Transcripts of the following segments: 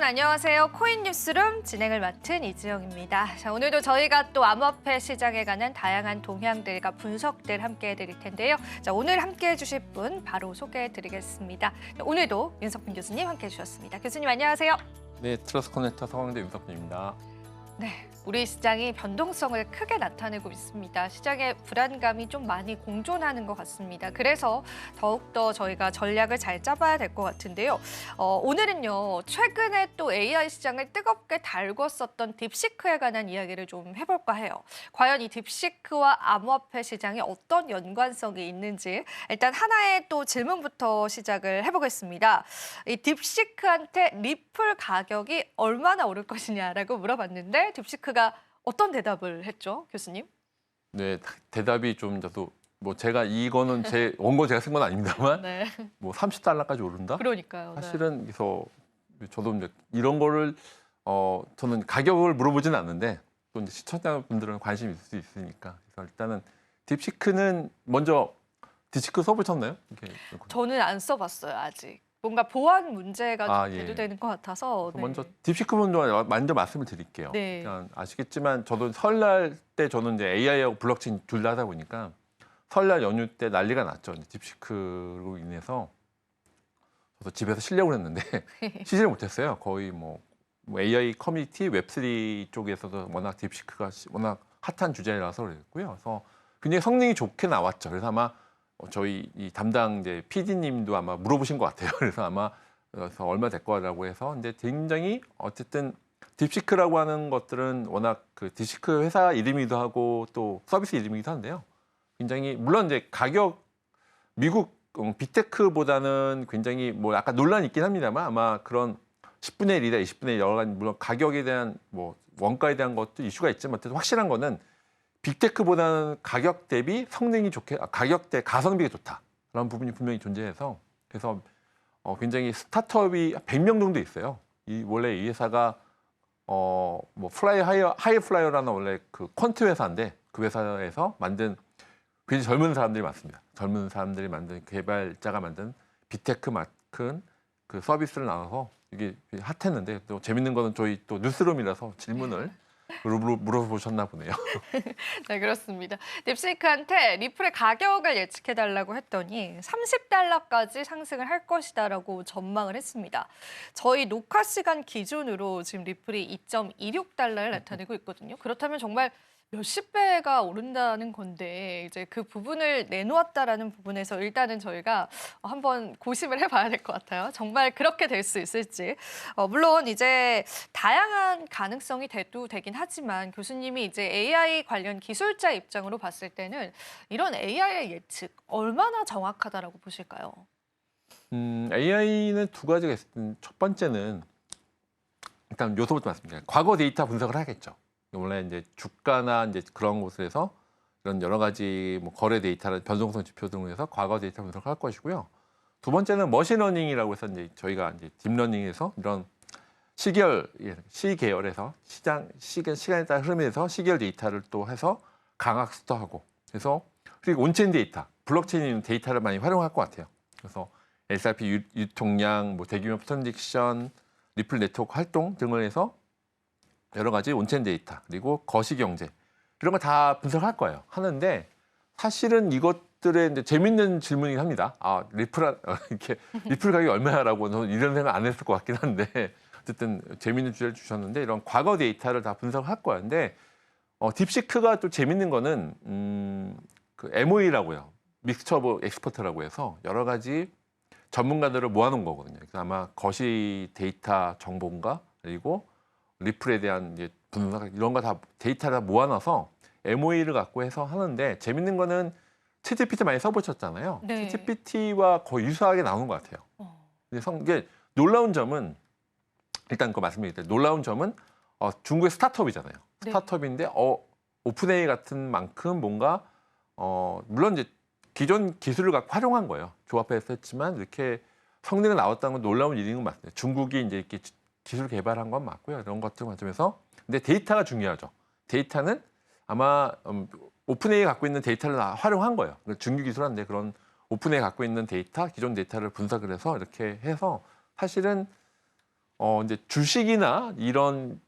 안녕하세요. 코인 뉴스룸 진행을 맡은 이지영입니다. 자, 오늘도 저희가 또 암호화폐 시장에 관한 다양한 동향들과 분석들 함께 해드릴 텐데요. 자, 오늘 함께 해주실 분 바로 소개해드리겠습니다. 오늘도 윤석빈 교수님 함께 해주셨습니다. 교수님 안녕하세요. 네, 트러스 커넥터 서강대 윤석빈입니다. 네, 우리 시장이 변동성을 크게 나타내고 있습니다. 시장의 불안감이 좀 많이 공존하는 것 같습니다. 그래서 더욱더 저희가 전략을 잘 짜봐야 될 것 같은데요. 오늘은요, 최근에 또 AI 시장을 뜨겁게 달궜었던 딥시크에 관한 이야기를 좀 해볼까 해요. 과연 이 딥시크와 암호화폐 시장에 어떤 연관성이 있는지 일단 하나의 또 질문부터 시작을 해보겠습니다. 이 딥시크한테 리플 가격이 얼마나 오를 것이냐라고 물어봤는데 딥시크가 어떤 대답을 했죠, 교수님? 네, 대답이 좀 저도 뭐 제가 이거는 제 원고 제가 쓴 건 아닙니다만 네, 뭐 30달러까지 오른다? 그러니까요. 네. 사실은 그래서 저도 이제 이런 거를 저는 가격을 물어보진 않는데 또 이제 시청자분들은 관심이 있을 수 있으니까 그래서 일단은 딥시크는 먼저 딥시크 써보셨나요? 이렇게. 저는 안 써봤어요, 아직. 뭔가 보안 문제가 좀 예. 대두되는 것 같아서. 네. 먼저 딥시크 먼저 말씀을 드릴게요. 네. 일단 아시겠지만 저도 설날 때 저는 이제 AI하고 블록체인 둘 다 하다 보니까 설날 연휴 때 난리가 났죠. 딥시크로 인해서 저도 집에서 실력을 했는데 쉬지를 못했어요. 거의 뭐 AI 커뮤니티 웹3 쪽에서도 워낙 딥시크가 워낙 핫한 주제라서 그랬고요. 그래서 굉장히 성능이 좋게 나왔죠. 그래서 아마 저희 이 담당 이제 PD님도 아마 물어보신 것 같아요. 그래서 아마 그래서 얼마 될 거라고 해서 근데 굉장히 어쨌든 딥시크라고 하는 것들은 워낙 그 딥시크 회사 이름이기도 하고 또 서비스 이름이기도 한데요. 굉장히 물론 이제 가격 미국 빅테크보다는 굉장히 뭐 약간 논란이 있긴 합니다만 아마 그런 10분의 1이다 20분의 1 여러 가지 물론 가격에 대한 뭐 원가에 대한 것도 이슈가 있지만 어쨌든 확실한 거는 빅테크보다는 가격 대비 성능이 좋게 가격 대 가성비가 좋다 그런 부분이 분명히 존재해서 그래서 굉장히 스타트업이 100명 정도 있어요. 원래 이 회사가 뭐 하이플라이어라는 원래 그 퀀트 회사인데 그 회사에서 만든 굉장히 젊은 사람들이 많습니다. 젊은 사람들이 만든 개발자가 만든 빅테크만큼 그 서비스를 나눠서 이게 핫했는데 또 재밌는 거는 저희 또 뉴스룸이라서 질문을 물어보셨나 보네요. 네, 그렇습니다. 딥시크한테 리플의 가격을 예측해달라고 했더니 30달러까지 상승을 할 것이다라고 전망을 했습니다. 저희 녹화 시간 기준으로 지금 리플이 2.26달러를 나타내고 있거든요. 그렇다면 정말 몇십 배가 오른다는 건데 이제 그 부분을 내놓았다라는 부분에서 일단은 저희가 한번 고심을 해봐야 될 것 같아요. 정말 그렇게 될 수 있을지. 물론 이제 다양한 가능성이 되긴 하지만 교수님이 이제 AI 관련 기술자 입장으로 봤을 때는 이런 AI의 예측 얼마나 정확하다라고 보실까요? AI는 두 가지가 있습니다. 첫 번째는 일단 요소부터 말씀드릴게요. 과거 데이터 분석을 하겠죠. 원래 이제 주가나 이제 그런 곳에서 이런 여러 가지 뭐 거래 데이터나 변동성 지표 등을 해서 과거 데이터 분석을 할 것이고요. 두 번째는 머신러닝이라고 해서 이제 저희가 이제 딥러닝에서 이런 시계열에서 시간에 따른 흐름에서 시계열 데이터를 또 해서 강학습도하고 그래서 그리고 온체인 데이터, 블록체인 데이터를 많이 활용할 것 같아요. 그래서 SRP 유통량, 뭐 대규모 트랜잭션, 리플 네트워크 활동 등을 해서 여러 가지 온체인 데이터 그리고 거시경제 이런 거 다 분석할 거예요. 하는데 사실은 이것들의 이제 재밌는 질문이긴 합니다. 리플 가격이 얼마야라고 저는 이런 생각 안 했을 것 같긴 한데 어쨌든 재밌는 주제를 주셨는데 이런 과거 데이터를 다 분석할 거야. 근데 딥시크가 또 재밌는 거는 그 MOE라고요. 믹스처 오브 엑스퍼트라고 해서 여러 가지 전문가들을 모아놓은 거거든요. 그래서 아마 거시 데이터 정보인가 그리고 리플에 대한 이제 분석 이런 거 다 데이터를 다 모아놔서 MOE를 갖고 해서 하는데 재밌는 거는 챗GPT 많이 써보셨잖아요. 네. 챗GPT와 거의 유사하게 나오는 것 같아요. 근데 이게 놀라운 점은 일단 그 말씀드릴 때 놀라운 점은 중국의 스타트업이잖아요. 네. 스타트업인데 오픈AI 같은 만큼 뭔가 물론 이제 기존 기술을 갖고 활용한 거예요. 조합해서 했지만 이렇게 성능이 나왔다는 건 놀라운 일인 건 맞습니다. 중국이 이제 이렇게 기술 개발한 건 맞고요. 이런 것들 관점에서. 근데 데이터가 중요하죠. 데이터는 아마 오픈AI 갖고 있는 데이터를 활용한 거예요. 중규 기술한데 그런 오픈AI 갖고 있는 데이터, 기존 데이터를 분석을 해서 이렇게 해서 사실은 이제 주식이나 이런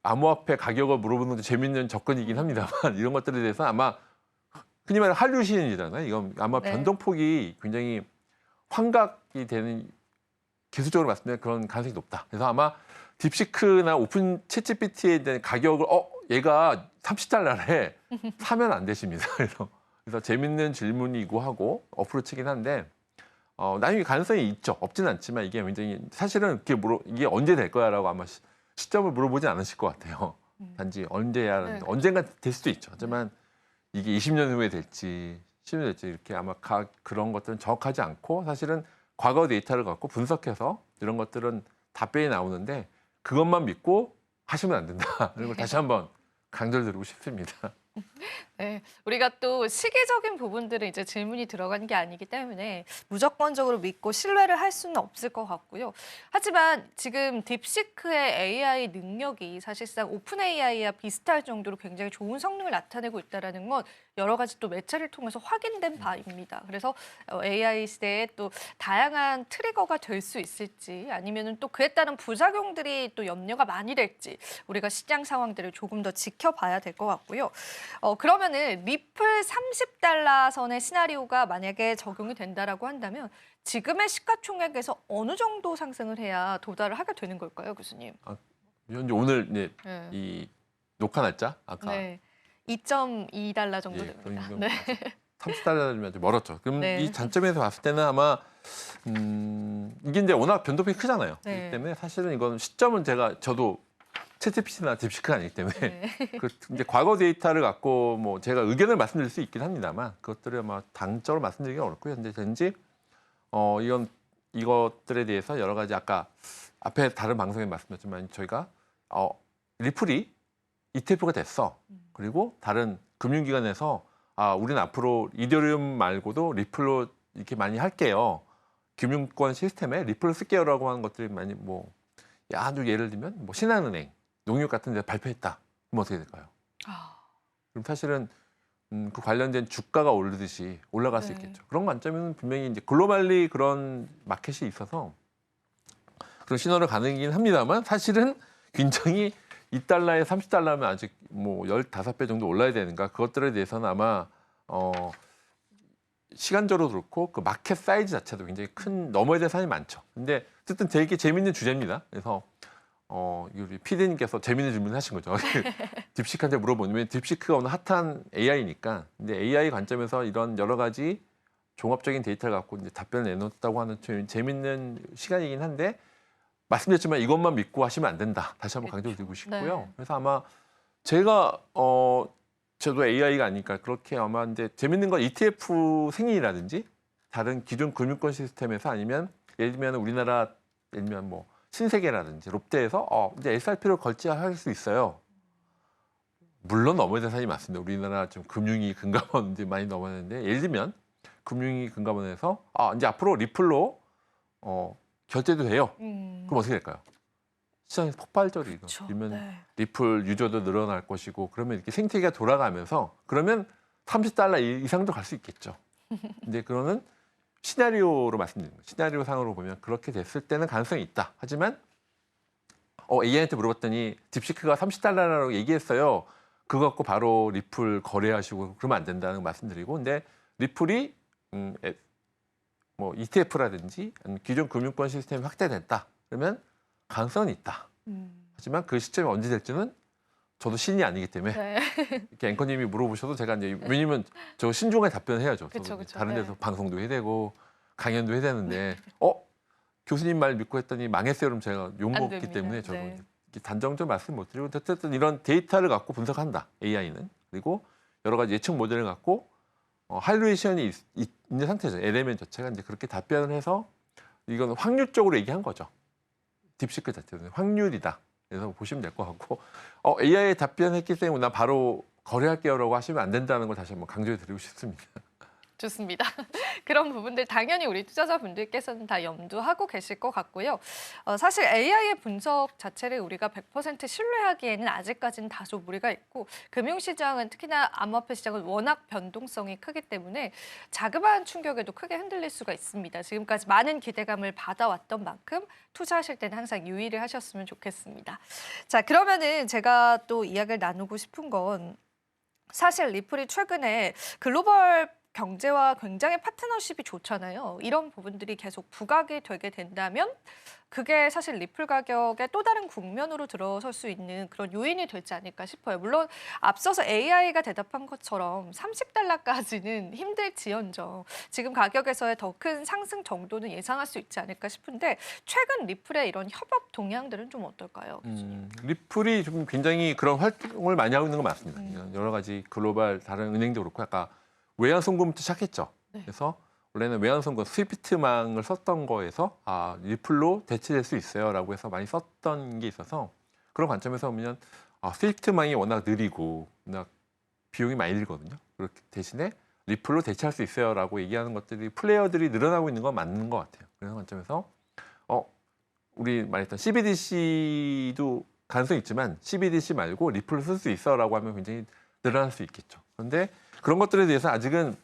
암호화폐 가격을 물어보는 것도 재밌는 접근이긴 합니다만 이런 것들에 대해서 아마 흔히 말하는 한류 시즌이잖아요. 이건 아마 네. 변동폭이 굉장히 환각이 되는 기술적으로 봤을 때 그런 가능성이 높다. 그래서 아마 딥시크나 오픈 챗GPT에 대한 가격을 얘가 30달러래 사면 안 되십니다. 그래서 재밌는 질문이고 하고 어프로치긴 한데 나중에 가능성이 있죠. 없진 않지만 이게 굉장히 사실은 이게 언제 될 거야라고 아마 시점을 물어보진 않으실 것 같아요. 단지 언제야 네. 언젠가 될 수도 있죠. 하지만 이게 20년 후에 될지 10년 될지 이렇게 아마 그런 것들은 정확하지 않고 사실은 과거 데이터를 갖고 분석해서 이런 것들은 답변이 나오는데 그것만 믿고 하시면 안 된다. 이런 걸 다시 한번 강조를 드리고 싶습니다. 네, 우리가 또 시기적인 부분들은 이제 질문이 들어가는 게 아니기 때문에 무조건적으로 믿고 신뢰를 할 수는 없을 것 같고요. 하지만 지금 딥시크의 AI 능력이 사실상 오픈 AI와 비슷할 정도로 굉장히 좋은 성능을 나타내고 있다는 건 여러 가지 또 매체를 통해서 확인된 바입니다. 그래서 AI 시대에 또 다양한 트리거가 될 수 있을지 아니면은 또 그에 따른 부작용들이 또 염려가 많이 될지 우리가 시장 상황들을 조금 더 지켜봐야 될 것 같고요. 그러면은 리플 30달러 선의 시나리오가 만약에 적용이 된다라고 한다면 지금의 시가총액에서 어느 정도 상승을 해야 도달을 하게 되는 걸까요, 교수님? 현재 오늘 이제 네. 이 녹화 날짜 아까 네. 2.2달러 정도 예, 됩니다. 그럼 네. 30달러면 좀 멀었죠. 그럼 네. 이 관점에서 봤을 때는 아마 이게 이제 워낙 변동폭이 크잖아요. 네. 그렇기 때문에 사실은 이건 시점은 저도 챗GPT나 딥시크가 아니기 때문에 네. 그 이제 과거 데이터를 갖고 뭐 제가 의견을 말씀드릴 수 있긴 합니다만 그것들을 아마 당적으로 말씀드리기는 어렵고요. 현재 현재 이것들에 대해서 여러 가지 아까 앞에 다른 방송에 말씀드렸지만 저희가 리플이 ETF가 됐어. 그리고 다른 금융기관에서 우리는 앞으로 이더리움 말고도 리플로 이렇게 많이 할게요. 금융권 시스템에 리플을 쓸게요라고 하는 것들이 많이 아주 예를 들면 신한은행, 농협 같은 데 발표했다. 그럼 어떻게 될까요? 그럼 사실은 그 관련된 주가가 오르듯이 올라갈 수 네. 있겠죠. 그런 관점에는 분명히 이제 글로벌리 그런 마켓이 있어서 그런 신호를 가능이긴 합니다만 사실은 굉장히 2달러에 30달러면 아직 15배 정도 올라야 되는가 그것들에 대해서는 아마 시간적으로 그렇고 그 마켓 사이즈 자체도 굉장히 넘어야 될 산이 많죠. 근데 어쨌든 되게 재밌는 주제입니다. 그래서 우리 PD님께서 재밌는 질문을 하신 거죠. 딥시크한테 물어보면 딥시크가 오늘 핫한 AI니까 근데 AI 관점에서 이런 여러 가지 종합적인 데이터를 갖고 이제 답변을 내놓았다고 하는 재밌는 시간이긴 한데 말씀드렸지만 이것만 믿고 하시면 안 된다. 다시 한번 강조드리고 싶고요. 네. 그래서 아마 제가 저도 AI가 아니니까 그렇게 아마 이제 재밌는 건 ETF 승인이라든지 다른 기존 금융권 시스템에서 아니면 예를 들면 우리나라 예를 들면 신세계라든지 롯데에서 이제 SRP를 결제할 수 있어요. 물론 넘어야 되는 산이 많습니다. 우리나라 좀 금융위 금감원 이제 많이 넘어야되는데 예를 들면 금융위 금감원에서 이제 앞으로 리플로 결제도 돼요. 그럼 어떻게 될까요? 시장에서 폭발적이죠. 그렇죠. 그러면 네. 리플 유저도 늘어날 것이고 그러면 이렇게 생태계가 돌아가면서 그러면 30달러 이상도 갈 수 있겠죠. 근데 그거는 시나리오로 말씀드리는 거예요. 시나리오 상으로 보면 그렇게 됐을 때는 가능성이 있다. 하지만 AI한테 물어봤더니 딥시크가 30달러라고 얘기했어요. 그거 갖고 바로 리플 거래하시고 그러면 안 된다는 말씀드리고 근데 리플이 ETF라든지 기존 금융권 시스템이 확대됐다. 그러면 가능성은 있다. 하지만 그 시점이 언제 될지는 저도 신이 아니기 때문에 네. 이렇게 앵커님이 물어보셔도 제가 이제 왜냐면 저 신중하게 답변해야죠. 그쵸, 저도 그쵸. 다른 데서 네. 방송도 해야 되고 강연도 해야 되는데 교수님 말 믿고 했더니 망했어요. 그럼 제가 욕 안 먹기 됩니다. 때문에 저도 네. 단정적으로 말씀 못 드리고 어쨌든 이런 데이터를 갖고 분석한다. AI는. 그리고 여러 가지 예측 모델을 갖고 할루에이션이 있는 상태죠. LLM 자체가 이제 그렇게 답변을 해서 이건 확률적으로 얘기한 거죠. 딥시크 자체는 확률이다. 그래서 보시면 될 것 같고 AI에 답변했기 때문에 나 바로 거래할게요라고 하시면 안 된다는 걸 다시 한번 강조해 드리고 싶습니다. 좋습니다. 그런 부분들 당연히 우리 투자자분들께서는 다 염두하고 계실 것 같고요. 사실 AI의 분석 자체를 우리가 100% 신뢰하기에는 아직까지는 다소 무리가 있고 금융시장은 특히나 암호화폐 시장은 워낙 변동성이 크기 때문에 자그마한 충격에도 크게 흔들릴 수가 있습니다. 지금까지 많은 기대감을 받아왔던 만큼 투자하실 때는 항상 유의를 하셨으면 좋겠습니다. 자, 그러면은 제가 또 이야기를 나누고 싶은 건 사실 리플이 최근에 글로벌 경제와 굉장히 파트너십이 좋잖아요. 이런 부분들이 계속 부각이 되게 된다면 그게 사실 리플 가격의 또 다른 국면으로 들어설 수 있는 그런 요인이 되지 않을까 싶어요. 물론 앞서서 AI가 대답한 것처럼 30달러까지는 힘들지언정 지금 가격에서의 더 큰 상승 정도는 예상할 수 있지 않을까 싶은데 최근 리플의 이런 협업 동향들은 좀 어떨까요? 교수님? 리플이 좀 굉장히 그런 활동을 많이 하고 있는 건 맞습니다. 여러 가지 글로벌 다른 은행도 그렇고 약간 외환 송금부터 시작했죠. 네. 그래서 원래는 외환 송금 스위프트망을 썼던 거에서 리플로 대체될 수 있어요라고 해서 많이 썼던 게 있어서 그런 관점에서 보면 스위프트망이 워낙 느리고 워낙 비용이 많이 들거든요. 그렇기 대신에 리플로 대체할 수 있어요라고 얘기하는 것들이 플레이어들이 늘어나고 있는 건 맞는 것 같아요. 그런 관점에서 우리 말했던 CBDC도 가능성이 있지만 CBDC 말고 리플을 쓸 수 있어라고 하면 굉장히 늘어날 수 있겠죠. 그런데 그런 것들에 대해서 아직은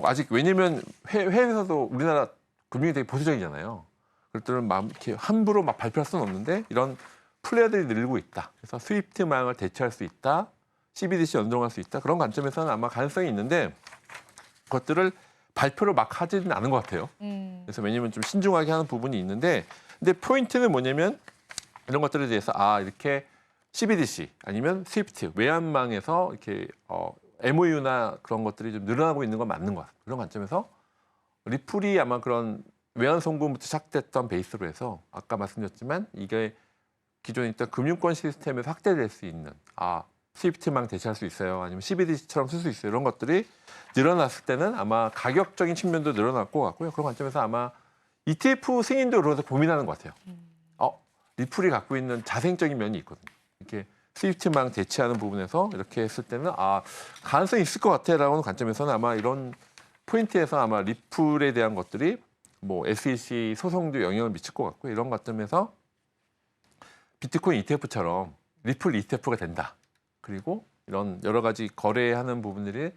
아직 왜냐면 해외에서도 우리나라 금융이 되게 보수적이잖아요. 그것들은 이렇게 함부로 막 발표할 수는 없는데 이런 플레이어들이 늘고 있다. 그래서 스위프트망을 대체할 수 있다. CBDC 연동할 수 있다. 그런 관점에서는 아마 가능성이 있는데 그것들을 발표를 막 하지는 않은 것 같아요. 그래서 왜냐면 좀 신중하게 하는 부분이 있는데 근데 포인트는 뭐냐면 이런 것들에 대해서 이렇게 CBDC 아니면 스위프트 외환망에서 이렇게 MOU나 그런 것들이 좀 늘어나고 있는 건 맞는 것 같아요. 그런 관점에서 리플이 아마 그런 외환 송금부터 시작됐던 베이스로 해서 아까 말씀드렸지만 이게 기존에 있던 금융권 시스템에서 확대될 수 있는 스위프트망 대체할 수 있어요. 아니면 CBDC처럼 쓸 수 있어요. 이런 것들이 늘어났을 때는 아마 가격적인 측면도 늘어날 것 같고요. 그런 관점에서 아마 ETF 승인도 그래서 고민하는 것 같아요. 리플이 갖고 있는 자생적인 면이 있거든요. 이렇게 스위프트망 대체하는 부분에서 이렇게 했을 때는 가능성이 있을 것 같아라는 관점에서는 아마 이런 포인트에서 아마 리플에 대한 것들이 SEC 소송도 영향을 미칠 것 같고 이런 관점에서 비트코인 ETF처럼 리플 ETF가 된다. 그리고 이런 여러 가지 거래하는 부분들이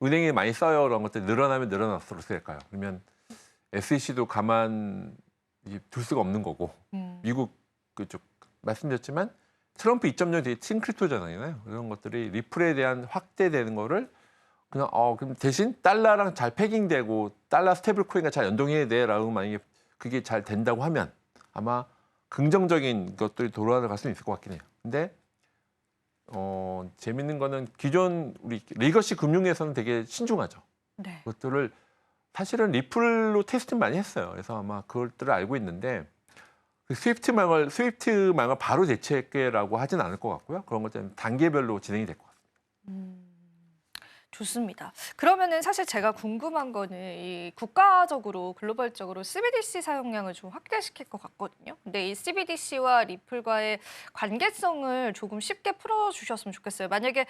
은행에 많이 써요. 이런 것들이 늘어나면 늘어날수록 어떻게 될까요? 그러면 SEC도 가만 둘 수가 없는 거고 미국 그쪽 말씀드렸지만 트럼프 2.0 되게 팅크립토잖아요. 이런 것들이 리플에 대한 확대되는 거를 그냥 그럼 대신 달러랑 잘 패깅되고 달러 스테이블 코인과 잘 연동해야 돼라고 만약에 그게 잘 된다고 하면 아마 긍정적인 것들이 돌아갈 수는 있을 것 같긴 해요. 근데 재밌는 거는 기존 우리 레거시 금융에서는 되게 신중하죠. 네. 그것들을 사실은 리플로 테스트 많이 했어요. 그래서 아마 그것들을 알고 있는데 스위프트망을 바로 대체할게라고 하진 않을 것 같고요. 그런 것들은 단계별로 진행이 될 것 같습니다. 좋습니다. 그러면은 사실 제가 궁금한 거는 이 국가적으로 글로벌적으로 CBDC 사용량을 좀 확대시킬 것 같거든요. 근데 이 CBDC와 리플과의 관계성을 조금 쉽게 풀어주셨으면 좋겠어요. 만약에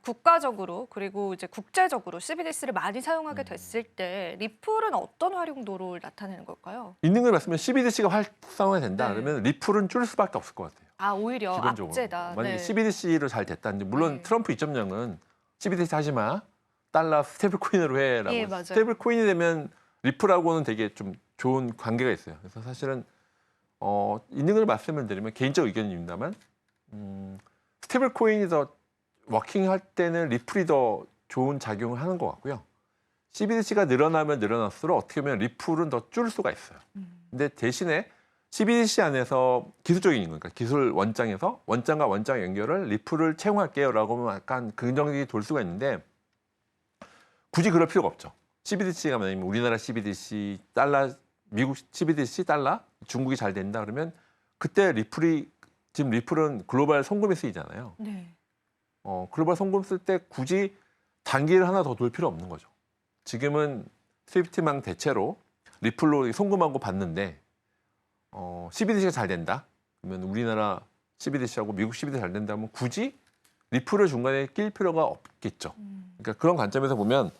국가적으로 그리고 이제 국제적으로 CBDC를 많이 사용하게 됐을 때 리플은 어떤 활용도를 나타내는 걸까요? 있는 걸 말씀하면 CBDC가 활성화된다. 네. 그러면 리플은 줄일 수밖에 없을 것 같아요. 오히려 기본적으로. 악재다. 만약에 네. CBDC로 잘 됐다는데 물론 네. 트럼프 2.0은 CBDC 하지 마. 달러 스테이블 코인으로 해라고. 예, 맞아요. 스테이블 코인이 되면 리플하고는 되게 좀 좋은 관계가 있어요. 그래서 사실은 있는 걸 말씀을 드리면 개인적 의견입니다만 스테이블 코인이 더 워킹할 때는 리플이 더 좋은 작용을 하는 것 같고요. CBDC가 늘어나면 늘어날수록 어떻게 보면 리플은 더 줄일 수가 있어요. 근데 대신에 CBDC 안에서 기술적인 거니까 기술 원장에서 원장과 원장 연결을 리플을 채용할게요라고 하면 약간 긍정적이 돌 수가 있는데 굳이 그럴 필요가 없죠. CBDC가 만약에 우리나라 CBDC 달러, 미국 CBDC 달러, 중국이 잘 된다 그러면 그때 지금 리플은 글로벌 송금에 쓰이잖아요. 네. 글로벌 송금 쓸 때 굳이 단기를 하나 더 돌 필요 없는 거죠. 지금은 스위프트망 대체로 리플로 송금하고 받는데 CBDC가 잘 된다. 그러면 우리나라 CBDC하고 미국 CBDC 잘 된다면 굳이 리플을 중간에 낄 필요가 없겠죠. 그러니까 그런 관점에서 보면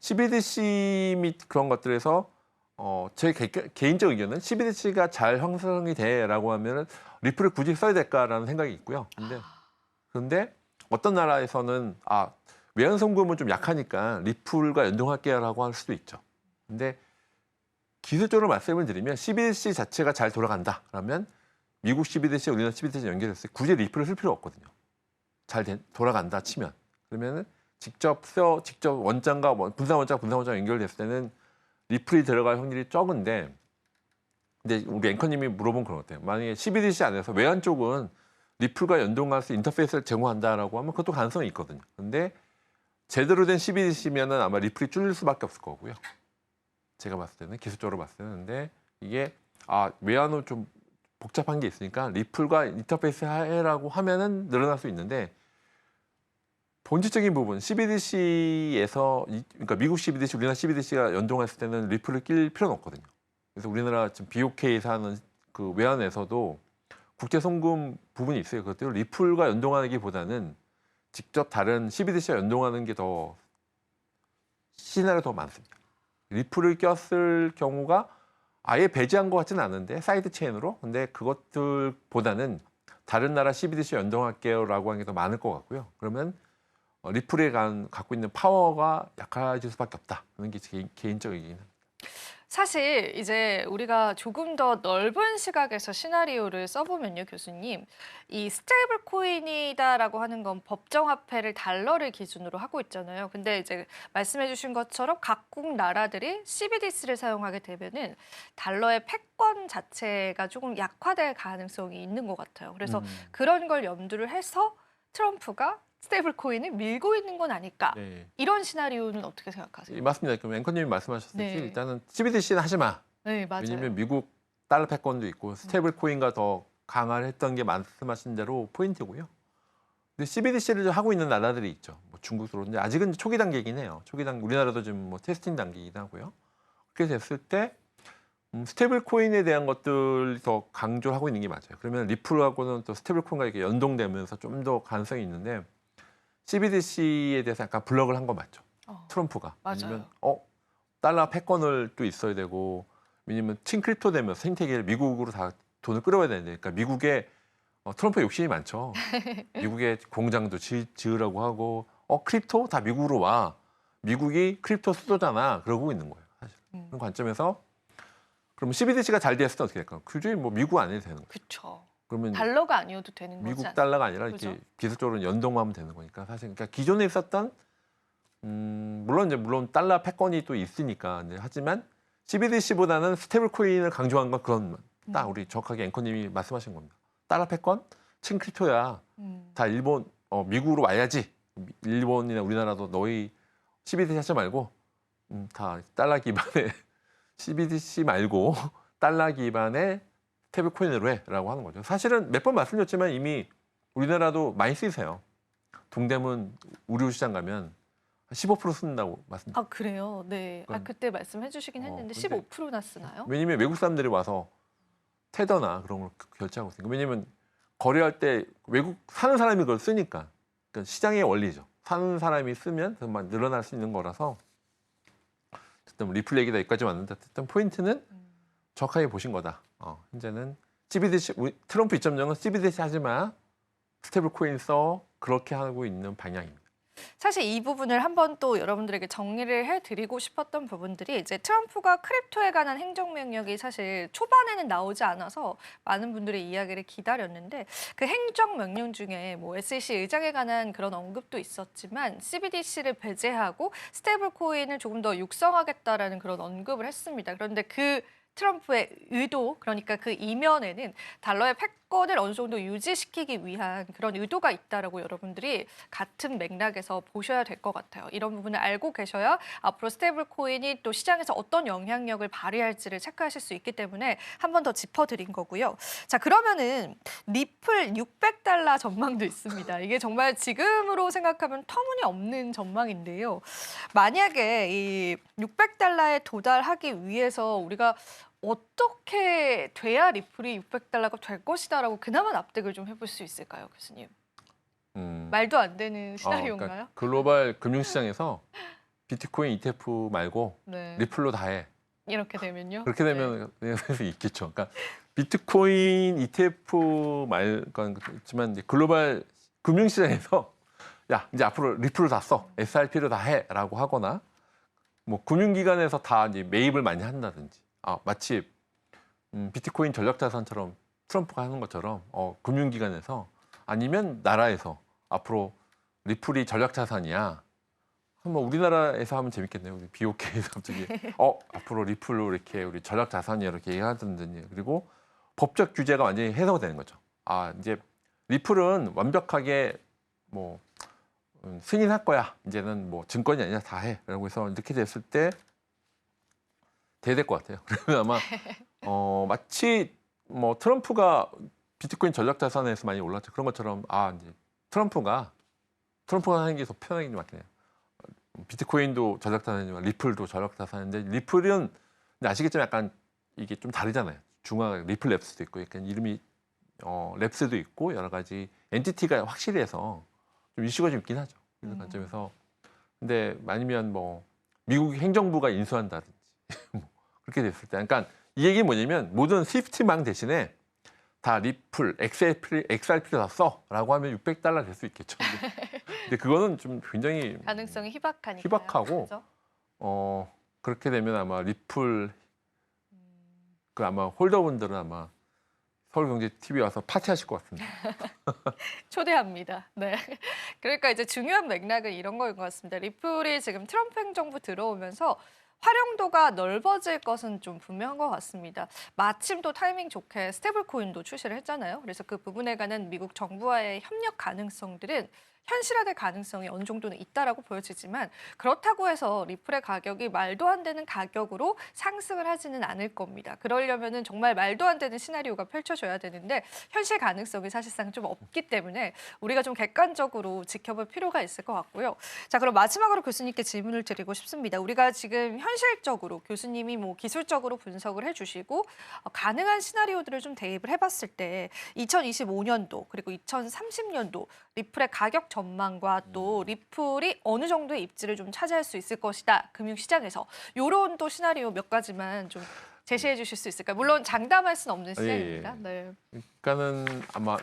CBDC 및 그런 것들에서 제 개인적 의견은 CBDC가 잘 형성이 돼라고 하면은 리플을 굳이 써야 될까라는 생각이 있고요. 그런데 어떤 나라에서는 외환송금은 좀 약하니까 리플과 연동할게요라고 할 수도 있죠. 근데 기술적으로 말씀을 드리면 CBDC 자체가 잘 돌아간다라면 미국 CBDC, 우리나라 CBDC 연결했을 때 굳이 리플을 쓸 필요 없거든요. 돌아간다 치면 그러면은 직접 원장과 분산 원장 연결됐을 때는 리플이 들어갈 확률이 적은데, 근데 우리 앵커님이 물어본 그런 것 같아요. 만약에 CBDC 안에서 외환 쪽은 리플과 연동할 수 인터페이스를 제공한다라고 하면 그것도 가능성이 있거든요. 근데 제대로 된 CBDC면은 아마 리플이 줄일 수밖에 없을 거고요. 제가 봤을 때는 기술적으로 봤을 때는. 근데 이게 외환은 좀 복잡한 게 있으니까 리플과 인터페이스 해라고 하면은 늘어날 수 있는데, 본질적인 부분 CBDC에서 그러니까 미국 CBDC, 우리나라 CBDC가 연동했을 때는 리플을 낄 필요는 없거든요. 그래서 우리나라 지금 BOK에서 하는 그 외환에서도 국제 송금 부분이 있어요. 그것도 리플과 연동하기보다는 직접 다른 CBDC와 연동하는 게 더 시나리오가 더 많습니다. 리플을 꼈을 경우가 아예 배제한 것 같지는 않은데 사이드 체인으로, 근데 그것들보다는 다른 나라 CBDC 연동할게요라고 하는 게 더 많을 것 같고요. 그러면 리플에 갖고 있는 파워가 약해질 수밖에 없다. 그런 게 제 개인적 의견입니다. 사실 이제 우리가 조금 더 넓은 시각에서 시나리오를 써보면요, 교수님. 이 스테이블 코인이다라고 하는 건 법정화폐를 달러를 기준으로 하고 있잖아요. 근데 이제 말씀해 주신 것처럼 각국 나라들이 CBDC를 사용하게 되면은 달러의 패권 자체가 조금 약화될 가능성이 있는 것 같아요. 그래서 그런 걸 염두를 해서 트럼프가 스테이블 코인을 밀고 있는 건 아닐까. 네. 이런 시나리오는 어떻게 생각하세요? 맞습니다. 그럼 앵커님이 말씀하셨듯이 네. 일단은 CBDC는 하지 마. 네, 맞아요. 왜냐하면 미국 달러 패권도 있고 스테이블 코인과 더 강화를 했던 게 말씀하신 대로 포인트고요. 근데 CBDC를 하고 있는 나라들이 있죠. 뭐 중국도 이제 아직은 초기 단계이긴 해요. 우리나라도 지금 뭐 테스팅 단계이긴 하고요. 그렇게 됐을 때 스테이블 코인에 대한 것들 더 강조를 하고 있는 게 맞아요. 그러면 리플하고는 또 스테이블 코인과 이렇게 연동되면서 좀 더 가능성이 있는데, CBDC에 대해서 약간 블럭을 한 거 맞죠? 트럼프가. 맞아요. 왜냐면 달러 패권을 또 있어야 되고, 왜냐면 친크립토 되면서 생태계를 미국으로 다 돈을 끌어와야 되는데, 그러니까 미국에 트럼프 욕심이 많죠. 미국에 공장도 지으라고 하고, 크립토 다 미국으로 와. 미국이 크립토 수도잖아. 그러고 있는 거예요. 사실. 그런 관점에서 그럼 CBDC가 잘 됐을 때 어떻게 될까요? 굳이 뭐 미국 안 해도 되는 거예요. 그렇죠. 그러면 달러가 아니어도 되는 거지 미국 않나요? 달러가 아니라 이렇게 그죠? 기술적으로 연동하면 되는 거니까 사실. 그러니까 기존에 있었던 물론 달러 패권이 또 있으니까. 하지만 CBDC보다는 스테이블 코인을 강조한 건 그런 딱 우리 정확하게 앵커님이 말씀하신 겁니다. 달러 패권, 친크립토야. 다 미국으로 와야지. 일본이나 우리나라도 너희 CBDC 하지 말고 다 달러 기반의 CBDC 말고 달러 기반의 스테이블 코인으로 해라고 하는 거죠. 사실은 몇 번 말씀드렸지만 이미 우리나라도 많이 쓰세요. 동대문 우류시장 가면 15% 쓴다고 말씀드렸어요. 그래요? 네. 그때 말씀해 주시긴 했는데 근데 15%나 쓰나요? 왜냐면 외국 사람들이 와서 테더나 그런 걸 결제하고 있으니까. 왜냐면 거래할 때 외국 사는 사람이 그걸 쓰니까. 그러니까 시장의 원리죠. 사는 사람이 쓰면 정말 늘어날 수 있는 거라서. 어쨌든 리플 얘기다 여기까지 왔는데, 어쨌든 포인트는 정확하게 보신 거다. 현재는 CBDC, 트럼프 2.0은 CBDC 하지 마, 스테이블 코인 써, 그렇게 하고 있는 방향입니다. 사실 이 부분을 한번 또 여러분들에게 정리를 해드리고 싶었던 부분들이, 이제 트럼프가 크립토에 관한 행정명령이 사실 초반에는 나오지 않아서 많은 분들의 이야기를 기다렸는데, 그 행정명령 중에 뭐 SEC 의장에 관한 그런 언급도 있었지만 CBDC를 배제하고 스테이블 코인을 조금 더 육성하겠다라는 그런 언급을 했습니다. 그런데 그 트럼프의 의도, 그러니까 그 이면에는 달러의 패권을 어느 정도 유지시키기 위한 그런 의도가 있다라고 여러분들이 같은 맥락에서 보셔야 될 것 같아요. 이런 부분을 알고 계셔야 앞으로 스테이블 코인이 또 시장에서 어떤 영향력을 발휘할지를 체크하실 수 있기 때문에 한 번 더 짚어드린 거고요. 자, 그러면은 리플 600달러 전망도 있습니다. 이게 정말 지금으로 생각하면 터무니없는 전망인데요. 만약에 이 600달러에 도달하기 위해서 우리가 어떻게 돼야 리플이 600달러가 될 것이다라고 그나마 납득을 좀 해볼 수 있을까요, 교수님? 말도 안 되는 시나리오인가요? 그러니까 글로벌 금융시장에서 비트코인 ETF 말고 네. 리플로 다 해. 이렇게 되면요. 그렇게 되면 있겠죠. 그러니까 비트코인 ETF 말건 있지만 이제 글로벌 금융시장에서 야 이제 앞으로 리플로 다 써, SRP로 다 해라고 하거나 뭐 금융기관에서 다 이제 매입을 많이 한다든지 마치 비트코인 전략자산처럼 트럼프가 하는 것처럼 금융기관에서 아니면 나라에서 앞으로 리플이 전략자산이야. 한번 우리나라에서 하면 재밌겠네요. 우리 BOK에서 갑자기 앞으로 리플로 이렇게 우리 전략자산이야 이렇게 얘기하던지 그리고 법적 규제가 완전히 해소가 되는 거죠. 이제 리플은 완벽하게 뭐 승인할 거야. 이제는 뭐 증권이 아니라 다 해. 라고 해서 이렇게 됐을 때 돼야 될 것 같아요. 그러면 아마 마치 뭐 트럼프가 비트코인 전략자산에서 많이 올랐죠. 그런 것처럼 이제 트럼프가 하는 게 더 편하게 맞긴 해요. 비트코인도 전략자산이지만 리플도 전략자산인데 리플은 근데 아시겠지만 약간 이게 좀 다르잖아요. 중앙 리플 랩스도 있고 약간 이름이 랩스도 있고 여러 가지 엔티티가 확실히 해서 좀 이슈가 좀 있긴 하죠. 그런 관점에서 근데 아니면 뭐 미국 행정부가 인수한다든지 뭐 그렇게 됐을 때 그러니까 이 얘기는 뭐냐면 모든 스위프트망 대신에 다 리플, XRP를 다 써라고 하면 $600 될 수 있겠죠. 근데 그거는 좀 굉장히 가능성이 희박하니까요. 희박하고 그죠? 그렇게 되면 아마 리플 그 아마 홀더분들은 아마 서울경제TV 와서 파티하실 것 같습니다. 초대합니다. 네. 그러니까 이제 중요한 맥락은 이런 거인 것 같습니다. 리플이 지금 트럼프 행정부 들어오면서 활용도가 넓어질 것은 좀 분명한 것 같습니다. 마침 또 타이밍 좋게 스테이블 코인도 출시를 했잖아요. 그래서 그 부분에 관한 미국 정부와의 협력 가능성들은 현실화될 가능성이 어느 정도는 있다라고 보여지지만 그렇다고 해서 리플의 가격이 말도 안 되는 가격으로 상승을 하지는 않을 겁니다. 그러려면은 정말 말도 안 되는 시나리오가 펼쳐져야 되는데 현실 가능성이 사실상 좀 없기 때문에 우리가 좀 객관적으로 지켜볼 필요가 있을 것 같고요. 자, 그럼 마지막으로 교수님께 질문을 드리고 싶습니다. 우리가 지금 현실적으로 교수님이 뭐 기술적으로 분석을 해주시고 가능한 시나리오들을 좀 대입을 해봤을 때 2025년도 그리고 2030년도 리플의 가격 전망과 또 리플이 어느 정도의 입지를 좀 차지할 수 있을 것이다. 금융시장에서. 요런 또 시나리오 몇 가지만 좀 제시해 주실 수 있을까요? 물론 장담할 수는 없는 시장입니다. 네. 그러니까는 아마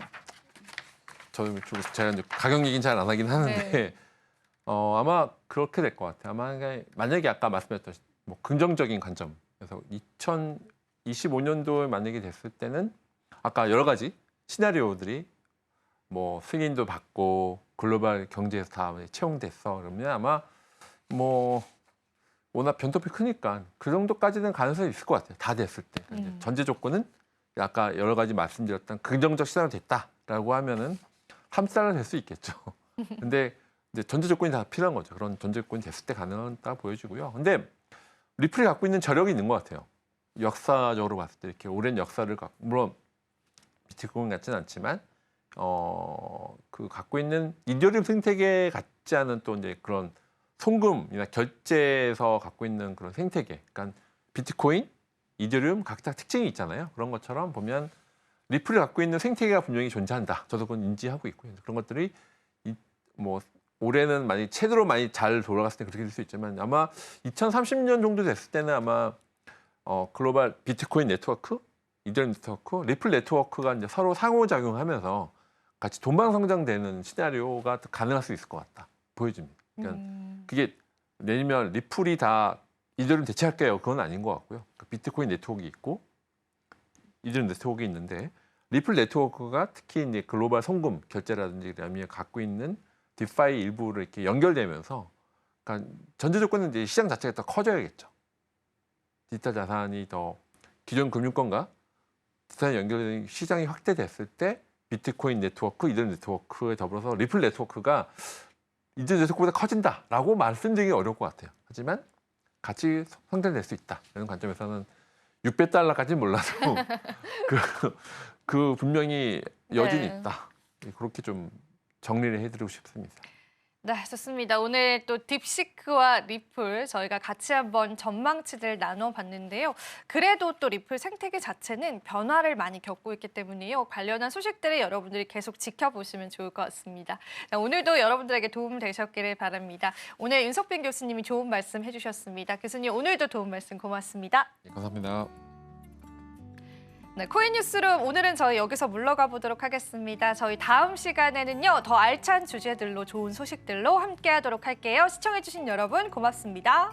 제가 이제 가격 얘기는 잘 안 하긴 하는데 네. 아마 그렇게 될 것 같아요. 아마 만약에 아까 말씀드렸던 뭐 긍정적인 관점 그래서 2025년도에 만약에 됐을 때는 아까 여러 가지 시나리오들이 뭐 승인도 받고 글로벌 경제에서 다 채용됐어 그러면 아마 뭐 워낙 변동폭이 크니까 그 정도까지는 가능성이 있을 것 같아요. 다 됐을 때 이제 전제 조건은 아까 여러 가지 말씀드렸던 긍정적 시나리오 됐다라고 하면은 $30 될 수 있겠죠. 근데 이제 전제 조건이 다 필요한 거죠. 그런 전제 조건이 됐을 때 가능하다 보여지고요. 근데 리플이 갖고 있는 저력이 있는 것 같아요. 역사적으로 봤을 때 이렇게 오랜 역사를 갖고 물론 비트코인 같지는 않지만 그 갖고 있는 이더리움 생태계 같지 않은 또 이제 그런 송금이나 결제에서 갖고 있는 그런 생태계, 그러니까 비트코인, 이더리움 각자 특징이 있잖아요. 그런 것처럼 보면 리플이 갖고 있는 생태계가 분명히 존재한다. 저도 그건 인지하고 있고요. 그런 것들이 뭐 올해는 많이 제대로 많이 잘 돌아갔을 때 그렇게 될 수 있지만 아마 2030년 정도 됐을 때는 아마 글로벌 비트코인 네트워크, 이더리움 네트워크, 리플 네트워크가 이제 서로 상호작용하면서 같이 동방성장되는 시나리오가 가능할 수 있을 것 같다 보여집니다. 그러니까 그게 내년 리플이 다 이더리움 대체할게요. 그건 아닌 것 같고요. 비트코인 네트워크가 있고 이더리움 네트워크가 있는데 리플 네트워크가 특히 이제 글로벌 송금 결제라든지 그다음에 갖고 있는 디파이 일부를 이렇게 연결되면서 그러니까 전제 조건은 이제 시장 자체가 더 커져야겠죠. 디지털 자산이 더 기존 금융권과 디지털 연결된 시장이 확대됐을 때 비트코인 네트워크, 이더리움 네트워크에 더불어서 리플 네트워크가 이더리움 네트워크보다 커진다라고 말씀드리기 어려울 것 같아요. 하지만 같이 성장될 수 있다. 이런 관점에서는 $600까지는 몰라도 그 분명히 여진이 네. 있다. 그렇게 좀 정리를 해드리고 싶습니다. 네, 좋습니다. 오늘 또 딥시크와 리플 저희가 같이 한번 전망치들 나눠봤는데요. 그래도 또 리플 생태계 자체는 변화를 많이 겪고 있기 때문에요. 관련한 소식들을 여러분들이 계속 지켜보시면 좋을 것 같습니다. 자, 오늘도 여러분들에게 도움 되셨기를 바랍니다. 오늘 윤석빈 교수님이 좋은 말씀 해주셨습니다. 교수님 오늘도 도움 말씀 고맙습니다. 네, 감사합니다. 네, 코인 뉴스룸 오늘은 저희 여기서 물러가 보도록 하겠습니다. 저희 다음 시간에는요 더 알찬 주제들로 좋은 소식들로 함께하도록 할게요. 시청해주신 여러분 고맙습니다.